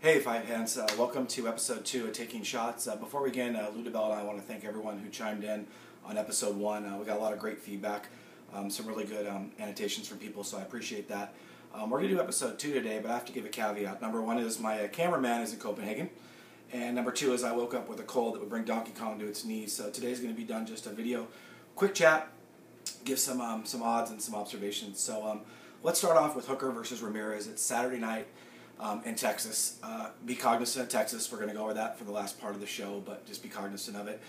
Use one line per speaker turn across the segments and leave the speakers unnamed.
Hey, fight fans, welcome to episode 2 of Taking Shots. Before we begin, Wilds-Dibella and I want to thank everyone who chimed in on episode 1. We got a lot of great feedback, some really good annotations from people, so I appreciate that. We're going to do episode 2 today, but I have to give a caveat. Number 1 is my cameraman is in Copenhagen, and number 2 is I woke up with a cold that would bring Donkey Kong to its knees. So today's going to be done just a video, quick chat, give some odds and some observations. So let's start off with Hooker versus Ramirez. It's Saturday night. In Texas. Be cognizant of Texas. We're going to go over that for the last part of the show, but just be cognizant of it.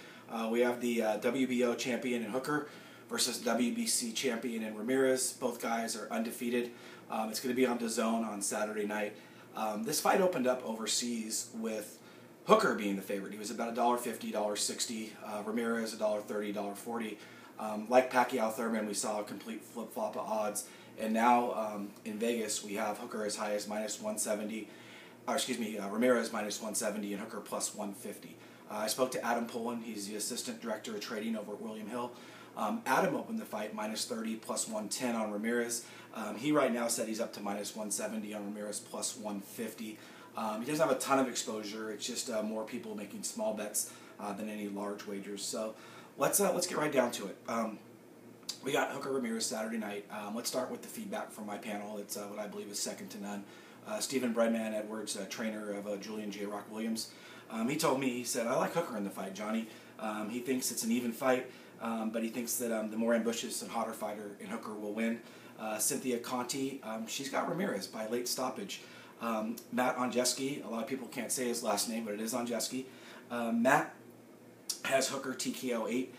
We have the WBO champion in Hooker versus WBC champion in Ramirez. Both guys are undefeated. It's going to be on DAZN on Saturday night. This fight opened up overseas with Hooker being the favorite. He was about $1.50, $1.60. Ramirez $1.30, $1.40. Like Pacquiao Thurman, we saw a complete flip-flop of odds. And now in Vegas, we have Hooker as high as minus 170, Ramirez minus 170 and Hooker plus 150. I spoke to Adam Pullen. He's the assistant director of trading over at William Hill. Adam opened the fight minus 30 plus 110 on Ramirez. He right now said he's up to minus 170 on Ramirez plus 150. He doesn't have a ton of exposure. It's just more people making small bets than any large wagers. So let's get right down to it. We got Hooker Ramirez Saturday night. Let's start with the feedback from my panel. It's what I believe is second to none. Stephen Breadman Edwards, trainer of Julian J. Rock Williams. He told me, he said, I like Hooker in the fight, Johnny. He thinks it's an even fight, but he thinks that the more ambitious and hotter fighter in Hooker will win. Cynthia Conti, she's got Ramirez by late stoppage. Matt Onjeski, a lot of people can't say his last name, but it is Onjeski. Matt has Hooker TKO 8.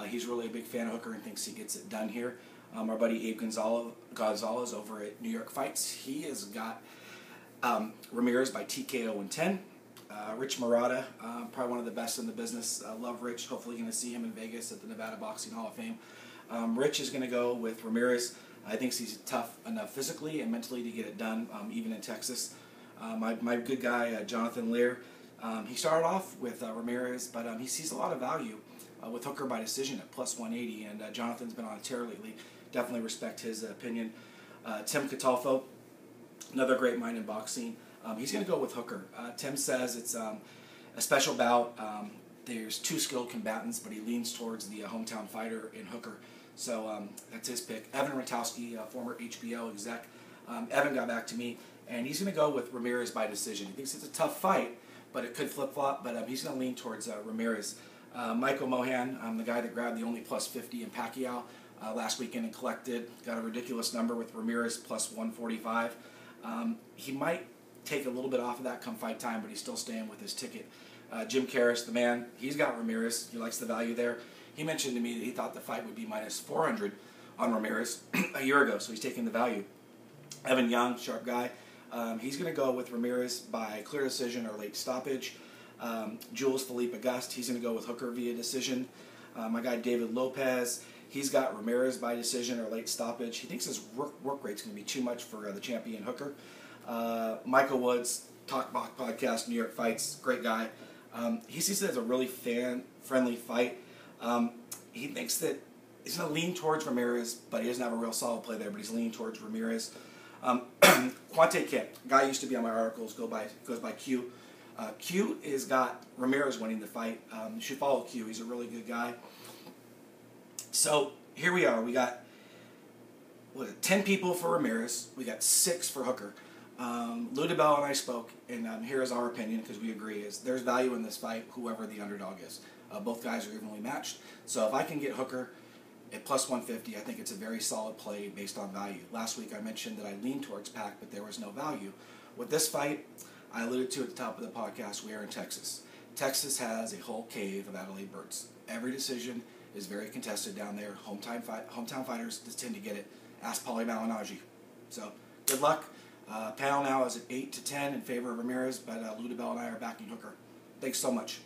He's really a big fan of Hooker and thinks he gets it done here. Our buddy Abe Gonzalez over at New York Fights, he has got Ramirez by TKO in 10. Rich Murata, probably one of the best in the business. Love Rich. Hopefully going to see him in Vegas at the Nevada Boxing Hall of Fame. Rich is going to go with Ramirez. I think he's tough enough physically and mentally to get it done, even in Texas. My good guy, Jonathan Lear, he started off with Ramirez, but he sees a lot of value with Hooker by decision at plus 180, and Jonathan's been on a tear lately. Definitely respect his opinion. Tim Catalfo, another great mind in boxing. He's going to go with Hooker. Tim says it's a special bout. There's two skilled combatants, but he leans towards the hometown fighter in Hooker. So that's his pick. Evan Ratowski, former HBO exec. Evan got back to me, and he's going to go with Ramirez by decision. He thinks it's a tough fight, but it could flip-flop, but he's going to lean towards Ramirez. Michael Mohan, the guy that grabbed the only plus 50 in Pacquiao last weekend and collected, got a ridiculous number with Ramirez plus 145. He might take a little bit off of that come fight time, but he's still staying with his ticket. Jim Karras, the man, he's got Ramirez. He likes the value there. He mentioned to me that he thought the fight would be minus 400 on Ramirez a year ago, so he's taking the value. Evan Young, sharp guy, he's going to go with Ramirez by clear decision or late stoppage. Jules Philippe Auguste, he's going to go with Hooker via decision. My guy David Lopez, he's got Ramirez by decision or late stoppage. He thinks his work rate's going to be too much for the champion Hooker. Michael Woods, Talk Box Podcast, New York Fights, great guy. He sees it as a really fan-friendly fight. He thinks that he's going to lean towards Ramirez, but he doesn't have a real solid play there, but he's leaning towards Ramirez. Quante Kent, guy used to be on my articles, goes by Q. Q has got Ramirez winning the fight. You should follow Q. He's a really good guy. So here we are. We got 10 people for Ramirez. We got 6 for Hooker. Wilds-Dibella and I spoke, and here is our opinion because we agree: is there's value in this fight, whoever the underdog is. Both guys are evenly matched. So if I can get Hooker at plus 150, I think it's a very solid play based on value. Last week I mentioned that I leaned towards Pac, but there was no value. With this fight, I alluded to at the top of the podcast, we are in Texas. Texas has a whole cave of Adelaide birds. Every decision is very contested down there. Hometown fighters tend to get it. Ask Paulie Malignaggi. So, good luck. Panel now is at 8 to 10 in favor of Ramirez, but Wilds-Dibella and I are backing Hooker. Thanks so much.